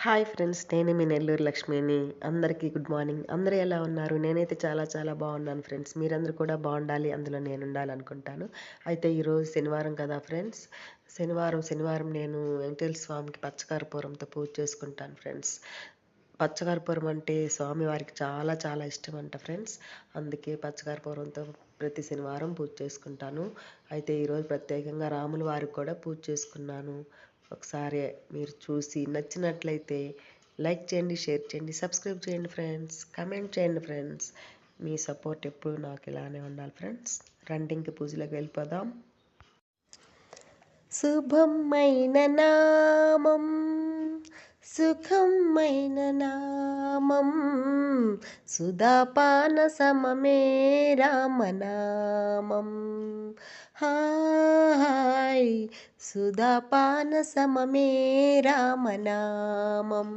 Hi friends, నేను మీ నెల్లూరు లక్ష్మిని. అందరికీ గుడ్ మార్నింగ్. అందరూ ఎలా ఉన్నారు? నేనైతే చాలా చాలా బాగున్నాను ఫ్రెండ్స్. మీరందరూ కూడా బాగుండాలి, అందులో నేను ఉండాలనుకుంటాను. అయితే ఈరోజు శనివారం కదా ఫ్రెండ్స్. శనివారం నేను వెంకటేశ్వర స్వామికి పచ్చకర్పూరంతో పూజ చేసుకుంటాను ఫ్రెండ్స్. పచ్చకర్పూరం అంటే స్వామివారికి చాలా చాలా ఇష్టం అంట ఫ్రెండ్స్. అందుకే పచ్చకర్పూరంతో ప్రతి శనివారం పూజ చేసుకుంటాను. అయితే ఈరోజు ప్రత్యేకంగా రాముల వారికి కూడా పూజ చేసుకున్నాను. ఒకసారి మీరు చూసి నచ్చినట్లయితే లైక్ చేయండి, షేర్ చేయండి, సబ్స్క్రైబ్ చేయండి ఫ్రెండ్స్, కమెంట్ చేయండి ఫ్రెండ్స్. మీ సపోర్ట్ ఎప్పుడు నాకు ఇలానే ఉండాలి ఫ్రెండ్స్. రండి ఇంక పూజలోకి వెళ్ళిపోదాం. శుభమైన నామం, సుఖమైన నామం, సుధాపాన సమమే రామనామం. హాయ్ సుధాపాన సమమే రామనామం.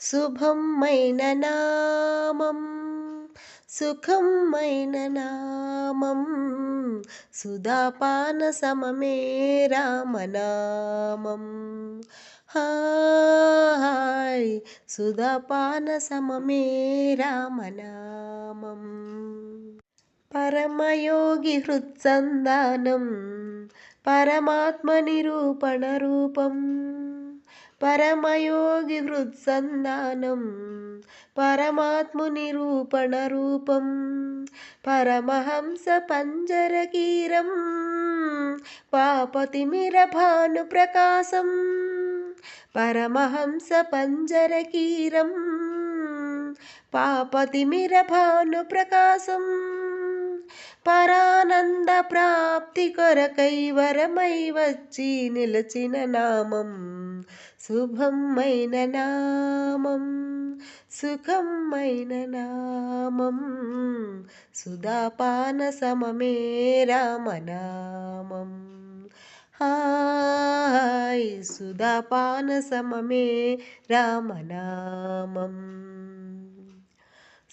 శుభమైన నామం, సుఖమైన నామం, సుధాపాన సమమే రామనామం. హాయ్ సుధాపాన సమమే రామనామం. పరమయోగి హృత్సంధానం, పరమాత్మ నిరూపణ రూపం. పరమయోగి హృత్సంధానం, పరమాత్మ నిరూపణ రూపం. పరమహంస పంజరకీరం, పాపతిమిర భాను ప్రకాశం. పరమహంస పంజరకీరం, పాపతిమిర భాను ప్రకాశం. పరానంద ప్రాప్తి కొరకై వరమై వచ్చి నిలచిన నామం. శుభమైన నామం, సుఖమైన నామం, సుధాపాన సమమే రామనామం. హాయ్ సుధాపాన సమమే రామనామం.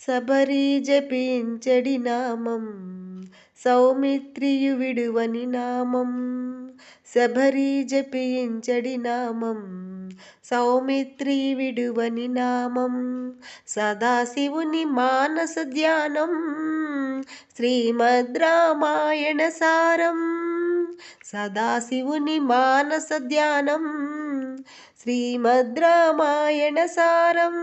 శబరి జపించడి నామం, సౌమిత్రియు విడువని నామం. శబరి జపించడి నామం, సౌమిత్రి విడువని నామం. సదాశివుని మానస ధ్యానం, శ్రీమద్ రామాయణ సారం. సదాశివుని మానస ధ్యానం, శ్రీమద్ రామాయణ సారం.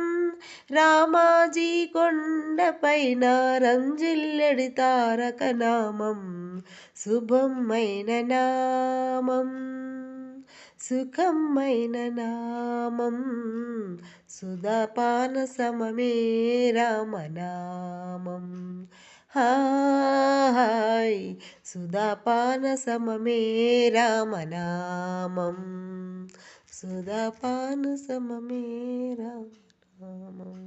రామాజీ కొండపైన రంజిల్లెడి తారక నామం. శుభమైన నామం, సుఖమైన నామం, సుధాపాన సమమే రామనామం. హాయ్ సుధాపాన సమమే రామనామం. సుధాపాన సమమే రామనామం.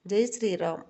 జై శ్రీరామ్.